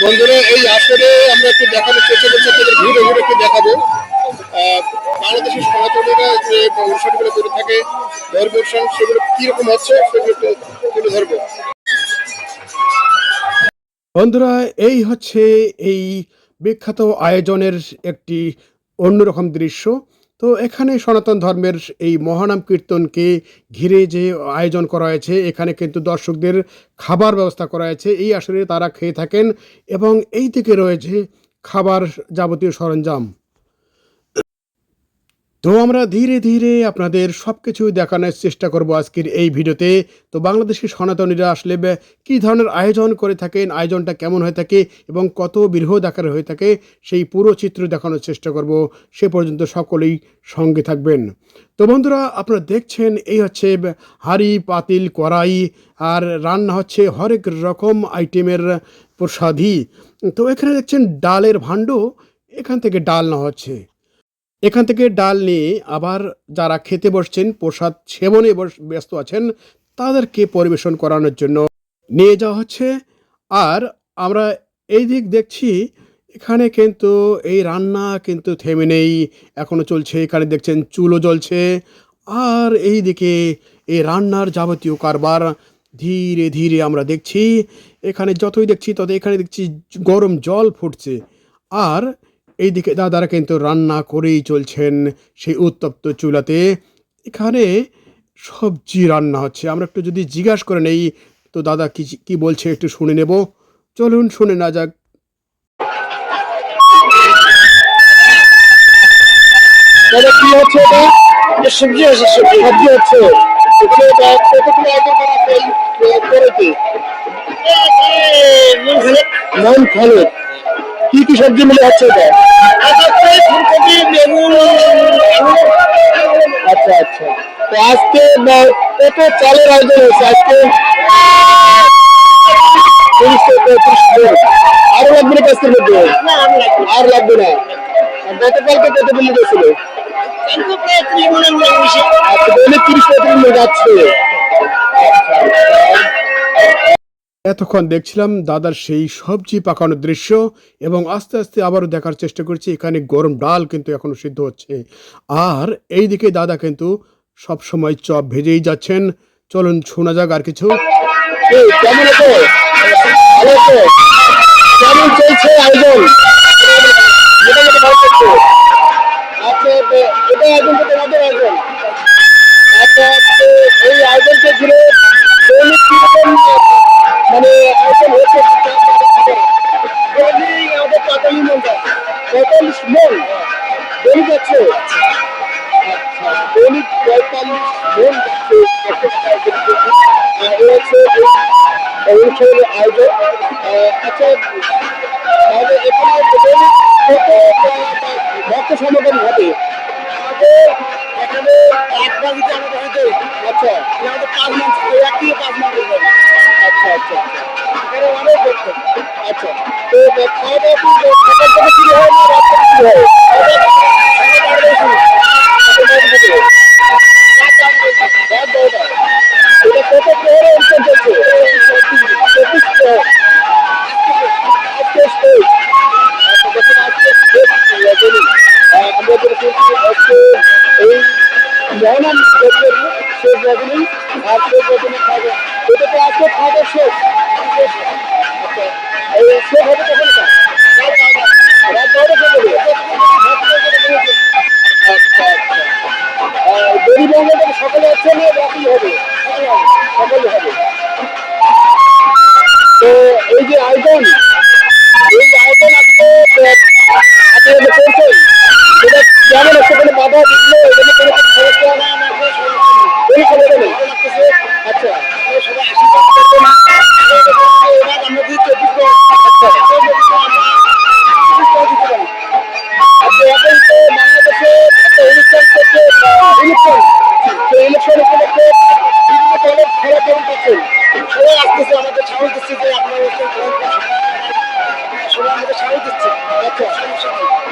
বন্ধুরা এই আসরে আমরা একটু দেখানোর চেষ্টা করছি, আপনাদের ঘুরে ঘুরে একটু দেখাবো বাংলাদেশের সনাতনীরা যে অনুষ্ঠানগুলো করে থাকে, ধর্মীয় অনুষ্ঠান সেগুলো কিরকম হচ্ছে সেগুলো একটু তুলে ধরবো। বন্ধুরা এই হচ্ছে এই বিখ্যাত আয়োজনের একটি অন্যরকম দৃশ্য। তো এখানে সনাতন ধর্মের এই মহানাম কীর্তনকে ঘিরে যে আয়োজন করা হয়েছে, এখানে কিন্তু দর্শকদের খাবার ব্যবস্থা করা হয়েছে। এই আসরে তারা খেয়ে থাকেন এবং এই দিকে রয়েছে খাবার যাবতীয় সরঞ্জাম। তো আমরা ধীরে ধীরে আপনাদের সব কিছু দেখানোর চেষ্টা করব আজকের এই ভিডিওতে। তো বাংলাদেশের সনাতনীরা আসলে কী ধরনের আয়োজন করে থাকেন, আয়োজনটা কেমন হয়ে থাকে এবং কত বৃহৎ আকারে হয়ে থাকে, সেই পুরো চিত্র দেখানোর চেষ্টা করব। সে পর্যন্ত সকলেই সঙ্গে থাকবেন। তো বন্ধুরা আপনারা দেখছেন এই হচ্ছে হাঁড়ি, পাতিল, কড়াই আর রান্না হচ্ছে হরেক রকম আইটেমের প্রসাদী। তো এখানে দেখছেন ডালের ভাণ্ড, এখান থেকে ডাল নেওয়া হচ্ছে। এখান থেকে ডাল নিয়ে আবার যারা খেতে বসছেন, প্রসাদ সেবনে ব্যস্ত আছেন, তাদেরকে পরিবেশন করানোর জন্য নিয়ে যাওয়া হচ্ছে। আর আমরা এই দিক দেখছি, এখানে কিন্তু এই রান্না কিন্তু থেমে নেই, এখনও চলছে। এখানে দেখছেন চুলো জ্বলছে আর এই দিকে এই রান্নার যাবতীয় কারবার ধীরে ধীরে আমরা দেখছি। এখানে যতই দেখছি তত এখানে দেখছি গরম জল ফুটছে আর এইদিকে দাদারা কিন্তু রান্না করেই চলছেন সেই উত্তপ্ত চুলাতে। এখানে সবজি রান্না হচ্ছে। আমরা একটু যদি জিজ্ঞাসা করে নেই তো দাদা কি কি বলছে একটু শুনে নেব। চলুন শুনে না যাক। দাদা কি হচ্ছে এটা? সবজি আছে, সবজি হচ্ছে। মন খালেক কি কি সবজি মিলে হচ্ছে এটা? ফুলকপি, বেগুন। আচ্ছা আচ্ছা। তো আজকে কত চালের আয়োজন হয়েছে আজকে? 30 থেকে 35 আরো লাগবে না আজকের মধ্যে? আর লাগবে না। গতকালকে কত বিলি গেছিল? আচ্ছা, দৈনিক 30-35 মিনিট যাচ্ছে। এতক্ষণ দেখছিলাম দাদার সেই সবজি পাকানোর দৃশ্য এবং আস্তে আস্তে আবারও দেখার চেষ্টা করছি এখানে গরম ডাল কিন্তু এখনো সিদ্ধ হচ্ছে। আর এইদিকে দাদা কিন্তু সব সময় চপ ভেজেই যাচ্ছেন। চলুন শোনা যাক আর কিছু। কেমন আছো? ভালো আছো? কেমন চলছে আয়োজন? মোটামুটি ভালো চলছে। আচ্ছা, এটা আয়োজন তো তোমাদের আয়োজন। আচ্ছা, এই আয়োজনকে ঘিরে দৈনিক কিরকম মানে আয়োজন হচ্ছে? দৈনিক আমাদের 45 মন দৈনিক যাচ্ছে। আচ্ছা, দৈনিক 45 মন যাচ্ছে অনুষ্ঠানের আয়োজন। আচ্ছা, তাহলে এখানে দৈনিক কত ভক্ত সমাগম ঘটে? এখানে একবার যদি আমাদের হয়তো আচ্ছা আমাদের 5 মাস 1 থেকে 5 মাস হবে। আচ্ছা আচ্ছা এখানে অনেক ভক্ত। আচ্ছা, তো খাওয়া দাওয়া কি সকাল থেকে শুরু হয় না রাত থেকে শুরু হয়? রাত 12টা। এটা কত প্রহরে অনুষ্ঠান চলছে? 24 প্রহর। আজকে শেষ। আচ্ছা, যখন আজকে শেষ আমরা যেটা করছি আজকে এই মহানাম যজ্ঞের শেষ রজনী আর শেষ রজনী খাওয়া। এটা তো আজকে খাওয়া শেষ। আচ্ছা, এই শেষ হবে কখন? রাত 12টা শেষ হবে। আচ্ছা আচ্ছা। দেরি মঙ্গলটা সকালে হচ্ছে না রাতেই হবে? সকালে হবে। তো এই যে আয়োজন, এই আয়োজন আপনি করছেন সেটা কেমন হচ্ছে? কোনো বাধা বিঘ্ন এখানে কোনো কিছু সমস্যা? কোনো সমস্যা নেই। আচ্ছা, সবাই আশীর্বাদ করবেন। আমরা যদি 24 আচ্ছা আচ্ছা, এখন তো বাংলাদেশে একটা অনুষ্ঠান চলছে, ইলেকশন। সেই ইলেকশন উপলক্ষে বিভিন্ন দলের খেলা কেমন পাচ্ছেন? সবাই আসতেছে, আমাদের সাহস দিচ্ছে যে আপনার সবাই আমাদের সাহস দিচ্ছে। আচ্ছা,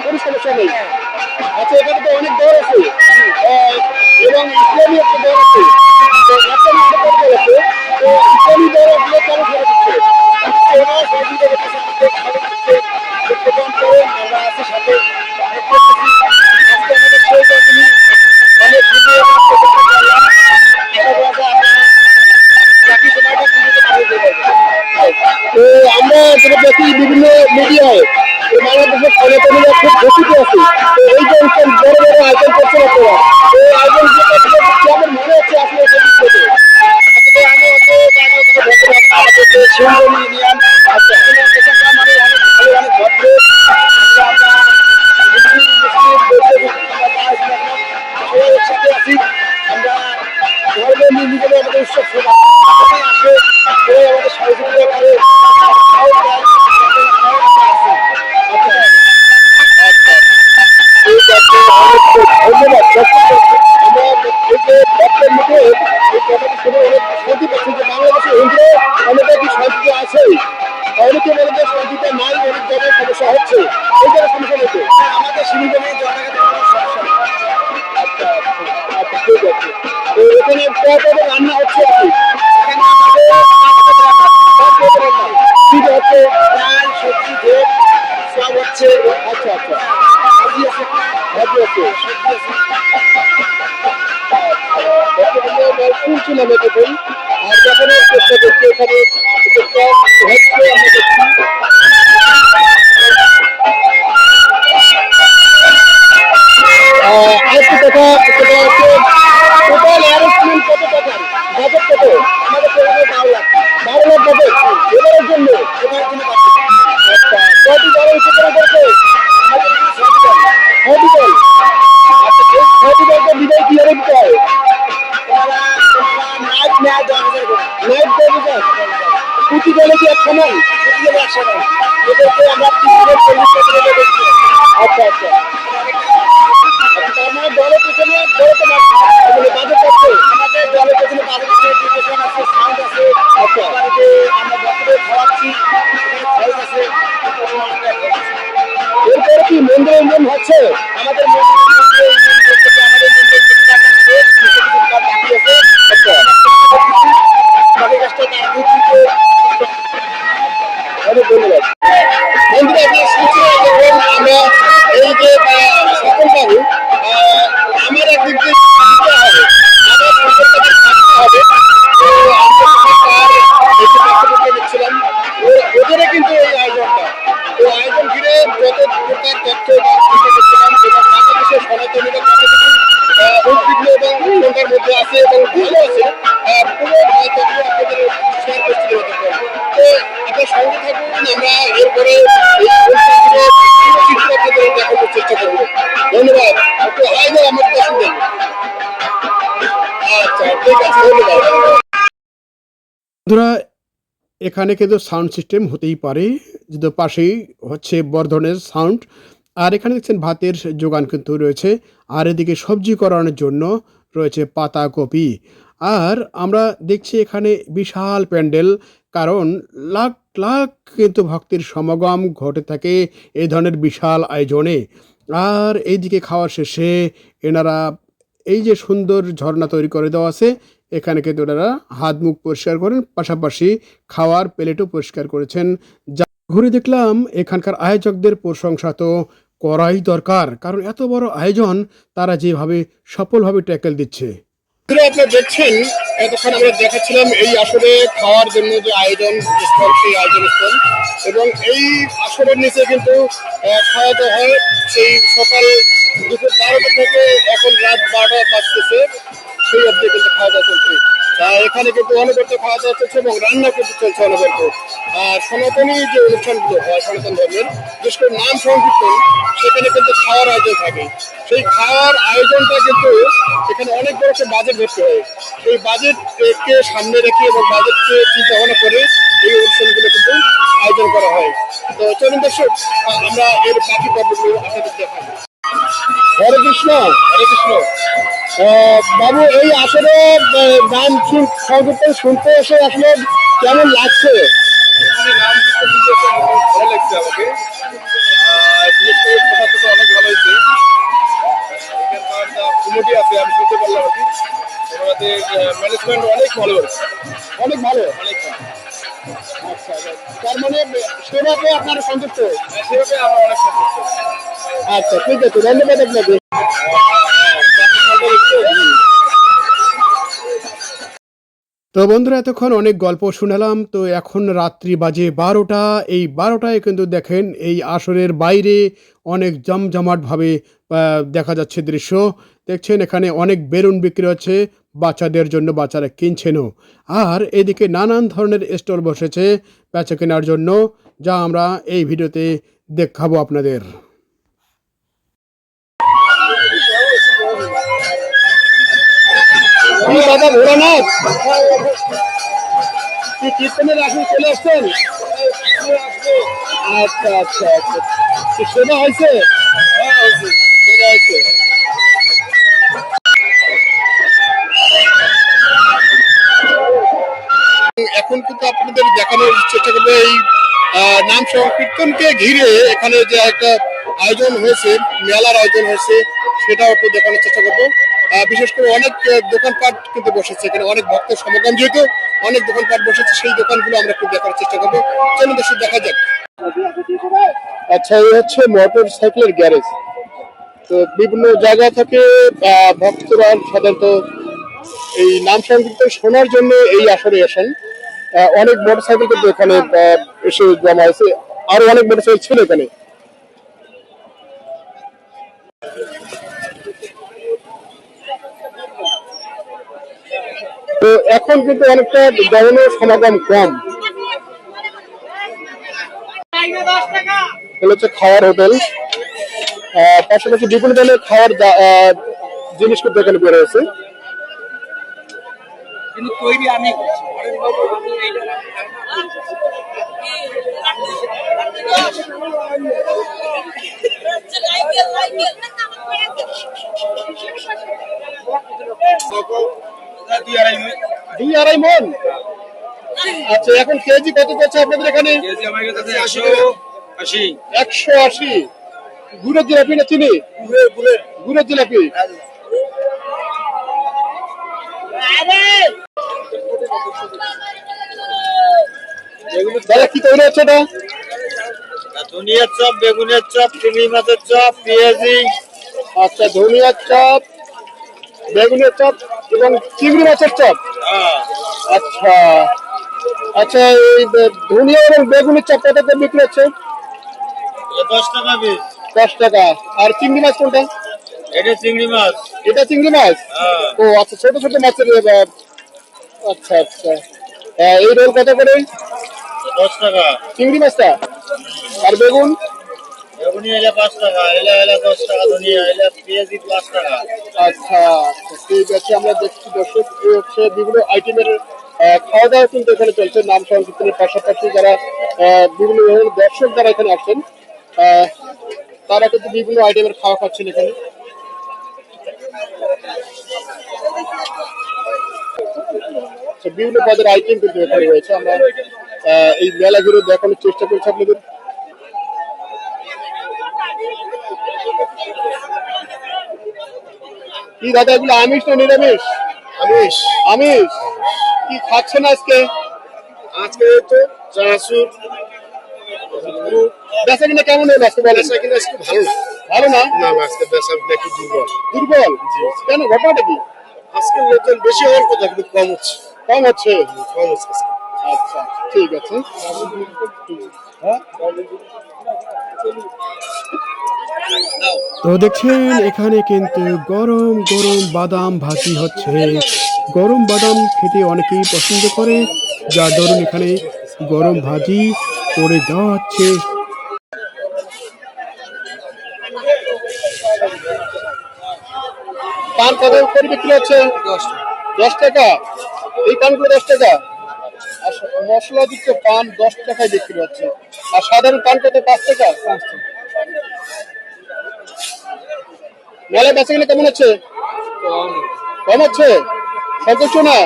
কোনো সমস্যা নেই। আচ্ছা, এখানে তো অনেক দল আছে এবং ইসলামী একটা দল আছে। তো একটা না আরো দল আছে। তো ইসলামী দল আসলে কেন খেলা দিচ্ছে? ওনারা সহযোগিতা করতেছে। সাথে আছি। আমরা ধর্মের নির্বিচারে আমাদের উৎসব আসে আমাদের সহযোগিতা করে ধন্যবাদ। আমরা এই যে বক্তব্যের মধ্যে এই কথাটি শুনে অনেক শান্তি পাচ্ছি যে বাংলাদেশের হিন্দু অনেকে কি শান্তিতে আছে, অনেকে বলে যে শান্তিতে নাই, অনেক জায়গায় সমস্যা হচ্ছে। এই জায়গায় সমস্যা হচ্ছে আমাদের শিলিগুড়ি জনগণের কোনো সমস্যা নেই। আচ্ছা আচ্ছা ঠিক আছে। তো এখানে কতটা রান্না হচ্ছে আর কি? এখানে আমাদের কি হচ্ছে? ডাল, সবজি, ভোগ সব হচ্ছে। আচ্ছা আচ্ছা ভাজি আছে, ভাজি আছে, সবজি আছে। শুনছি নামে দেখুন আর দেখানোর চেষ্টা করছি এখানে যেটা হচ্ছে আমরা দেখছি। আরেকটি কথা সেটা হচ্ছে টোটাল অ্যারেঞ্জমেন্ট কত টাকার বাজেট কত? আমাদের সেখানে 12 লাখ বাজেট এবারের জন্য। এবারের জন্য আচ্ছা কয়টি দলের উপরে করছে? আমাদের 6টি দল। আচ্ছা এই 6টি দলকে বিদায় কিভাবে দিতে হয়? নাইট নেয় 10,000 করে। নাইট 10,000। প্রতি দলে কি 1 সমান? প্রতি দলে 1 সমান। এটাকে আমরা 340 টাকা করে দিচ্ছি। আচ্ছা আচ্ছা। তার মানে দলের পেছনে বড় তো মানে বাজেট আছে। আমাদের দলের পেছনে বাজেট আছে, ডেকোরেশন আছে, সাউন্ড আছে। আচ্ছা আমাদের আমরা বক্তব্য খাওয়াচ্ছি, খরচ আছে। এরপরে কি মন্দির উন্নয়ন হচ্ছে? আমাদের মন্দির উন্নয়ন বলতে কি আমাদের মন্দির কিছু কাজ আছে, কিছু কাজ বাকি আছে। আচ্ছা বাকি কাজটা অনেক ধন্যবাদ। বন্ধুরা আপনার শুনছি যখন আমরা এই যে সকল বাবু আমার একদিক দিয়ে দিতে হবে, আমার সকলটাকে থাকতে হবে। তো আমরা বক্তব্য নিচ্ছিলাম ওদেরও কিন্তু এই আয়োজনটা, তো আয়োজন ঘিরে যত প্রকার তথ্য বা চিন্তা করছিলাম এবং বাংলাদেশের সনাতনীরা কতটুকু উদ্বিগ্ন এবং উৎকণ্ঠার মধ্যে আছে এবং ভালো আছে পুরো তথ্য আপনাদের শেয়ার করছিল। তো আপনার সঙ্গে থাকুন, আমরা এরপরে এই অনুষ্ঠানগুলো চিত্র আপনাদের দেখানোর চেষ্টা করবো। ধন্যবাদ। একটু হাই দেয় আমার কাছে দেন। আচ্ছা ঠিক আছে, ধন্যবাদ। বন্ধুরা এখানে কিন্তু সাউন্ড সিস্টেম হতেই পারে, যেহেতু পাশেই হচ্ছে বর্ধনের সাউন্ড। আর এখানে দেখছেন ভাতের যোগান কিন্তু রয়েছে, আর এদিকে সবজি করানোর জন্য রয়েছে পাতাকপি। আর আমরা দেখছি এখানে বিশাল প্যান্ডেল, কারণ লাখ লাখ কিন্তু ভক্তের সমাগম ঘটে থাকে এই ধরনের বিশাল আয়োজনে। আর এইদিকে খাওয়ার শেষে এনারা এই যে সুন্দর ঝর্ণা তৈরি করে দেওয়া আছে, এখানে কিন্তু ওনারা হাত মুখ পরিষ্কার করেন, পাশাপাশি খাওয়ার প্লেটও পরিষ্কার করেছেন। যা ঘুরে দেখলাম এখানকার আয়োজকদের প্রশংসা তো করাই দরকার, কারণ এত বড় আয়োজন তারা যেভাবে সফলভাবে ট্যাকেল দিচ্ছে। আপনারা দেখছেন এতক্ষণ আমরা দেখাচ্ছিলাম এই আসরে খাওয়ার জন্য যে আয়োজন স্থল, সেই আয়োজন স্থল এবং এই আসরের নিচে কিন্তু খাওয়া দাওয়া হয় সেই সকাল দুপুর 12টা থেকে এখন রাত 12টা বাজতেছে, সেই অবধি কিন্তু খাওয়া দাওয়া চলছে। এখানে কিন্তু অনবরত খাওয়া দাওয়া চলছে এবং রান্না কিন্তু চলছে অনবরত। আর সনাতনী যে অনুষ্ঠানগুলো হয় সনাতন ধর্মের, বিশেষ করে নাম সংকীর্তন, সেখানে কিন্তু খাওয়ার আয়োজন থাকে। সেই খাওয়ার আয়োজনটা কিন্তু এখানে অনেক বড় একটা বাজেট ধরতে হয়। সেই বাজেটকে সামনে রেখে এবং বাজেটকে চিন্তা ভাবনা করে এই অনুষ্ঠানগুলো কিন্তু আয়োজন করা হয়। তো চলুন দর্শক আমরা এর বাকি পর্বগুলো আপনাদের দেখাবো। হরে কৃষ্ণ। হরে কৃষ্ণ। বাবু এই আসলে গান সংকীর্তন শুনতে এসে আসলে কেমন লাগছে? নাম ভালো লাগছে আমাকে, বিশেষ করে প্রসাদটা অনেক ভালো হয়েছে। এখানকার যা কমিটি আছে আমি শুনতে পারলাম আর কি, আমাদের ম্যানেজমেন্ট অনেক ভালো, অনেক ভালো, অনেক ভালো। আচ্ছা তার মানে সেভাবে আপনারা সন্তুষ্ট? সেভাবে আমরা অনেক সন্তুষ্ট। আচ্ছা ঠিক আছে, ধন্যবাদ আপনাকে। তো বন্ধুরা এতক্ষণ অনেক গল্প শুনালাম, তো এখন রাত্রি বাজে 12টা। এই 12টায় কিন্তু দেখেন এই আসরের বাইরে অনেক জমজমাটভাবে দেখা যাচ্ছে দৃশ্য। দেখছেন এখানে অনেক বেলুন বিক্রি হচ্ছে বাচ্চাদের জন্য, বাচ্চারা কিনছেনও। আর এদিকে নানান ধরনের স্টল বসেছে বেচা কেনার জন্য, যা আমরা এই ভিডিওতে দেখাবো আপনাদের। বাবা ভোলানাথ কি কীর্তনের আসলে চলে আসছেন? আচ্ছা আচ্ছা আচ্ছা, কি সেবা হয়েছে? সেবা হয়েছে। এখন কিন্তু আপনাদের দেখানোর চেষ্টা করবে এই নাম সংকীর্তনকে ঘিরে এখানে যে একটা আয়োজন হয়েছে, মেলার আয়োজন হয়েছে, সেটাও একটু দেখানোর চেষ্টা করবো। বিশেষ করে অনেক দোকানপাট কিন্তু বসেছে এখানে, অনেক ভক্তের সমাগম যেহেতু অনেক দোকানপাট বসেছে, সেই দোকানগুলো আমরা একটু দেখার চেষ্টা করবো। চলুন দর্শক দেখা যাক। আচ্ছা, এই হচ্ছে মোটর সাইকেলের গ্যারেজ। তো বিভিন্ন জায়গা থেকে ভক্তরা সাধারণত এই নাম সংকীর্তন শোনার জন্য এই আসরে আসেন। অনেক মোটরসাইকেল কিন্তু এখানে এসে জমা হয়েছে, আরো অনেক মোটরসাইকেল ছিল এখানে। তো এখন কিন্তু অনেকটা জনের সমাগম কম। হচ্ছে খাওয়ার হোটেল, পাশাপাশি বিভিন্ন ধরনের খাওয়ার জিনিস কিন্তু এখানে বের হয়েছে। কিন্তু তৈরি আমি দুই আড়াই মন। আচ্ছা, এখন কেজি কত করছে আপনাদের এখানে? আমার কাছে 180। 180। গুড়ের জিলাপি না চিনি? গুড়ের জিলাপি। দাদা কি তৈরি হচ্ছে এটা? ধনিয়ার চপ, বেগুনের চপ, চিংড়ি মাছের চপ, পেঁয়াজি। আচ্ছা, ধনিয়ার চপ, বেগুনের চপ এবং চিংড়ি মাছের চপ। আচ্ছা আচ্ছা, এই ধনিয়া এবং বেগুনের চপ কত করে বিক্রি হচ্ছে? 10 টাকা পিস। 10 টাকা। আর চিংড়ি মাছ কোনটা? এটা চিংড়ি মাছ। এটা চিংড়ি মাছ। ও আচ্ছা, ছোট ছোট মাছের। আচ্ছা আচ্ছা, এই রোল কত করে? 10 টাকা। চিংড়ি মাছটা। আর বেগুন? বেগুনি এলে 5 টাকা, এলে 10 টাকা, ধনিয়া এলে পেঁয়াজি 5 টাকা। আচ্ছা আচ্ছা, ঠিক আছে। আমরা দেখছি দর্শক, এই হচ্ছে বিভিন্ন আইটেমের খাওয়া দাওয়া কিন্তু এখানে চলছে নাম সংকীর্তনের পাশাপাশি। যারা বিভিন্ন ধরনের দর্শক যারা এখানে আসছেন, তারা কিন্তু বিভিন্ন আইটেমের খাওয়া খাচ্ছেন এখানে। বিভিন্ন পদের আইটেম কিন্তু এখানে রয়েছে। আমরা এই মেলাগুলো দেখানোর চেষ্টা করছি আপনাদের। কি দাদা, এগুলো আমিষ না নিরামিষ? আমিষ। আমিষ। কি খাচ্ছেন আজকে? আজকে তো চানাচুর। বেচা কিনা কেমন হলো আজকে বলেন? বেচা কিনা আজকে ভালো না। ভালো না? না, আজকে বেচা কিনা একটু দুর্বল। দুর্বল? কেন, ঘটনাটা কি? আজকে লোকজন বেশি হওয়ার কথা কিন্তু কম হচ্ছে। কম হচ্ছে? কম হচ্ছে। আচ্ছা, ঠিক আছে। তো দেখছেন এখানে কিন্তু গরম গরম বাদাম ভাজি হচ্ছে। গরম বাদাম খেতে অনেকেই পছন্দ করে, যার দরুন এখানে গরম ভাজি করে দেওয়া হচ্ছে। পান কত করে বিক্রি হচ্ছে? 10 টাকা। এই পানগুলো 10 টাকা। আর মশলা যুক্ত পান 10 টাকায় বিক্রি হচ্ছে। আর সাধারণ পান কত? 5 টাকা। মেলা বেচা কিনা কেমন হচ্ছে? কম হচ্ছে? সন্তুষ্ট না?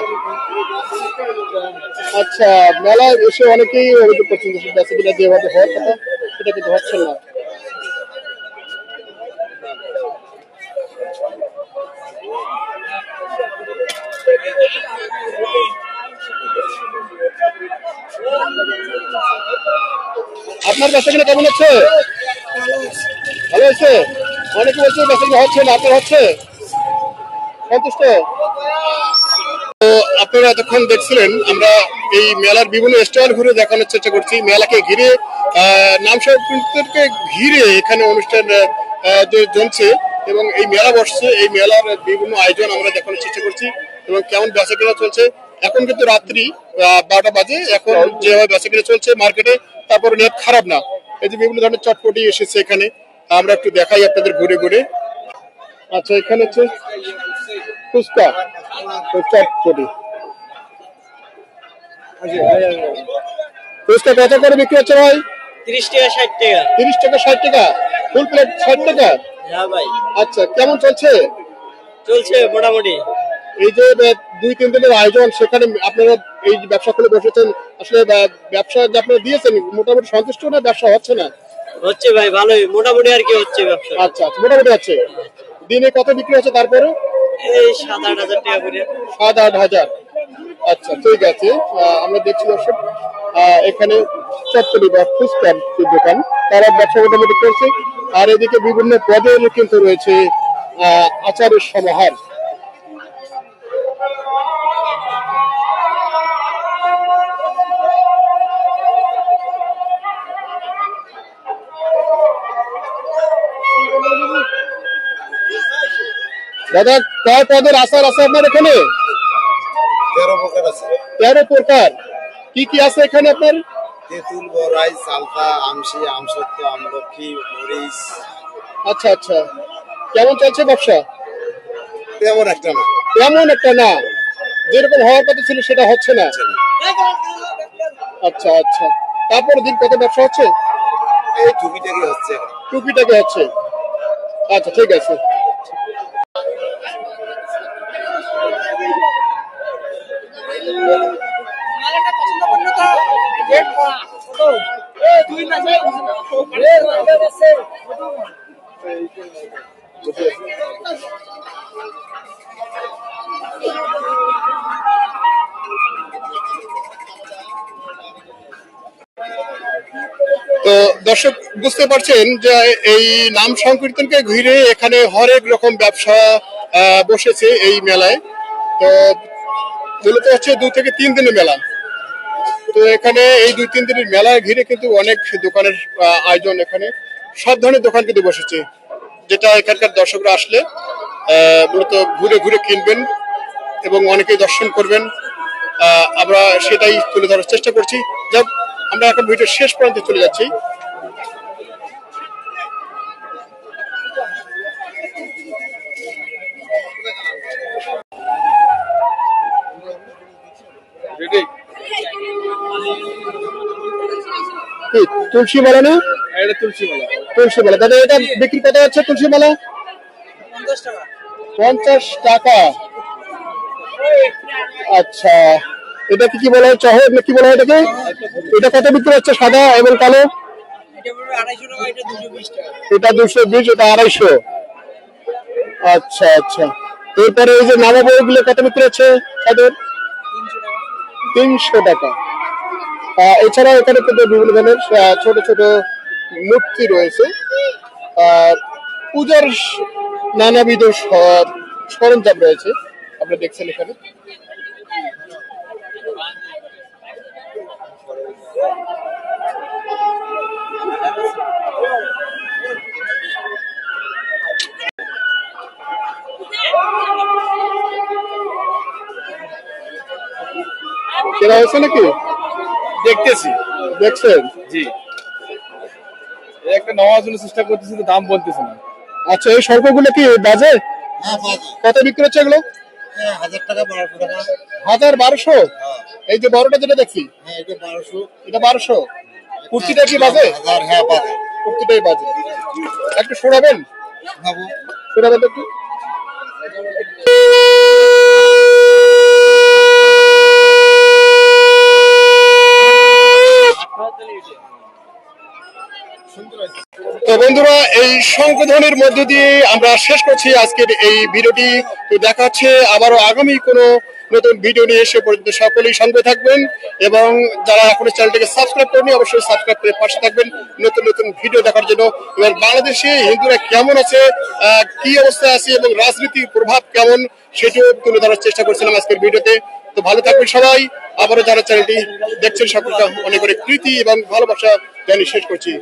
আচ্ছা, মেলায় এসে অনেকেই অভিযোগ করছেন যে বেচা কিনা যেভাবে হওয়ার কথা সেটা কিন্তু হচ্ছে না। আপনার বেচা কিনা কেমন হচ্ছে? ভালো হচ্ছে? অনেকে বলছে বেচা কিনা হচ্ছে না, আপনার হচ্ছে? সন্তুষ্ট? তো আপনারা এতক্ষণ দেখছিলেন আমরা এই মেলার বিভিন্ন স্টল ঘুরে দেখানোর চেষ্টা করছি। মেলাকে ঘিরে নাম সংকীর্তনকে ঘিরে এখানে অনুষ্ঠান যে জমছে এবং এই মেলা বসছে, এই মেলার বিভিন্ন আয়োজন আমরা দেখানোর চেষ্টা করছি এবং কেমন বেচা কেনা চলছে। এখন কিন্তু রাত্রি 12টা বাজে। এখন যেভাবে বেচা কেনা চলছে মার্কেটে, তারপরে নেট খারাপ না। এই যে বিভিন্ন ধরনের চটপটি এসেছে এখানে, আমরা একটু দেখাই আপনাদের ঘুরে ঘুরে। আচ্ছা, এখানে হচ্ছে ফুচকা তো চটপটি। ফুচকা কত করে বিক্রি হচ্ছে ভাই? 30 টাকা 60 টাকা। 30 টাকা 60 টাকা, ফুল প্লেট 60 টাকা। হ্যাঁ ভাই, আচ্ছা, কেমন চলছে? চলছে মোটামুটি। এই যে 2-3 দিনের আয়োজন, সেখানে আপনারা এই যে ব্যবসা খুলে বসেছেন, আসলে ব্যবসা যে আপনারা দিয়েছেন মোটামুটি সন্তুষ্ট না, ব্যবসা হচ্ছে না? হচ্ছে ভাই, ভালোই মোটামুটি আর কি হচ্ছে ব্যবসা। আচ্ছা আচ্ছা, মোটামুটি আছে। দিনে কত বিক্রি হচ্ছে তারপরে? এই 7-8 হাজার টাকা করে। 7-8 হাজার। আচ্ছা, ঠিক আছে। আমরা দেখছি দর্শক, এখানে চটপটি বা ফুচকার যে দোকান, তারা ব্যবসা মোটামুটি করছে। আর এদিকে বিভিন্ন পদের কিন্তু রয়েছে আচারের সমাহার। দাদা, কয় পদের আচার আছে আপনার এখানে? 13 প্রকার আছে। 13 প্রকার। কি কি আছে এখানে আপনার? তেঁতুল, বড়াই, সালতা, আমশি, আমসত্ব, আমলক্ষী, মরিচ। আচ্ছা আচ্ছা, কেমন চলছে ব্যবসা? তেমন একটা না। তেমন একটা না, যেরকম হওয়ার কথা ছিল সেটা হচ্ছে না। আচ্ছা আচ্ছা, তারপর দিন কত ব্যবসা হচ্ছে? এই টুকিটাকি হচ্ছে। টুকিটাকি হচ্ছে। আচ্ছা, ঠিক আছে। তো দর্শক, বুঝতে পারছেন যে এই নাম সংকীর্তনকে ঘিরে এখানে হরেক রকম ব্যবসা বসেছে এই মেলায়। তো মূলত হচ্ছে 2 থেকে 3 দিনের মেলা। তো এখানে এই 2-3 দিনের মেলা ঘিরে কিন্তু অনেক দোকানের আয়োজন, এখানে সব ধরনের দোকান কিন্তু বসেছে, যেটা এখানকার দর্শকরা আসলে মূলত ঘুরে ঘুরে কিনবেন এবং অনেকেই দর্শন করবেন। আমরা সেটাই তুলে ধরার চেষ্টা করছি। যাক, আমরা এখন ভিডিওর শেষ প্রান্তে চলে যাচ্ছি। কি তুলসী মালা না? এটা তুলসী মালা। তুলসী মালা দাদা, এটা বিক্রি কত হচ্ছে তুলসী মালা? 50 টাকা। 50 টাকা। আচ্ছা, এটা কি বলা হয়, চহর না কি বলা হয় এটাকে? এটা কত বিক্রি হচ্ছে, সাদা এবং কালো? এটা পড়বে 250 টাকা, এটা 220 টাকা। এটা 220, এটা 250। আচ্ছা আচ্ছা, এরপরে এই যে নামা বইগুলো কত বিক্রি হচ্ছে তাদের? 300 টাকা। এছাড়া এখানে কিন্তু বিভিন্ন ধরনের ছোট ছোট মূর্তি রয়েছে, আর পূজার নানাবিধ সরঞ্জাম রয়েছে, আপনি দেখছেন এখানে। কেনা হয়েছে নাকি? দেখতেছি। দেখছেন? জি, একটা নেওয়ার জন্য চেষ্টা করতেছি, তো দাম বলতেছে না। আচ্ছা, এই শঙ্খগুলো কি বাজে? হ্যাঁ, বাজে। কত বিক্রি হচ্ছে এগুলো? 1000 টাকা, 1200 টাকা। 1200? এই যে বড়টা যেটা দেখছি, হ্যাঁ, এটা 1200। এটা 1200। কুর্তিটা কি বাজে? 1000। হ্যাঁ, বাজে। কুর্তিটাই বাজে। একটু শোনাবেন? খাবো। শোনাবেন তো একটু? তো বন্ধুরা, এই সংশোধনের মধ্য দিয়ে আমরা শেষ করছি আজকের এই ভিডিওটি। তো দেখা হচ্ছে আবারও আগামী কোনো নতুন ভিডিও নিয়ে, সে পর্যন্ত সকলেই সঙ্গে থাকবেন এবং যারা এখনো চ্যানেলটিকে সাবস্ক্রাইব করেনি অবশ্যই সাবস্ক্রাইব করে পাশে থাকবেন নতুন নতুন ভিডিও দেখার জন্য। এবং বাংলাদেশে হিন্দুরা কেমন আছে, কি অবস্থা আছে এবং রাজনীতির প্রভাব কেমন, সেটিও তুলে ধরার চেষ্টা করছিলাম আজকের ভিডিওতে। তো ভালো থাকবেন সবাই। আবারও যারা চ্যানেলটি দেখছেন সকলকে অনেক অনেক প্রীতি এবং ভালোবাসা জানিয়ে শেষ করছি।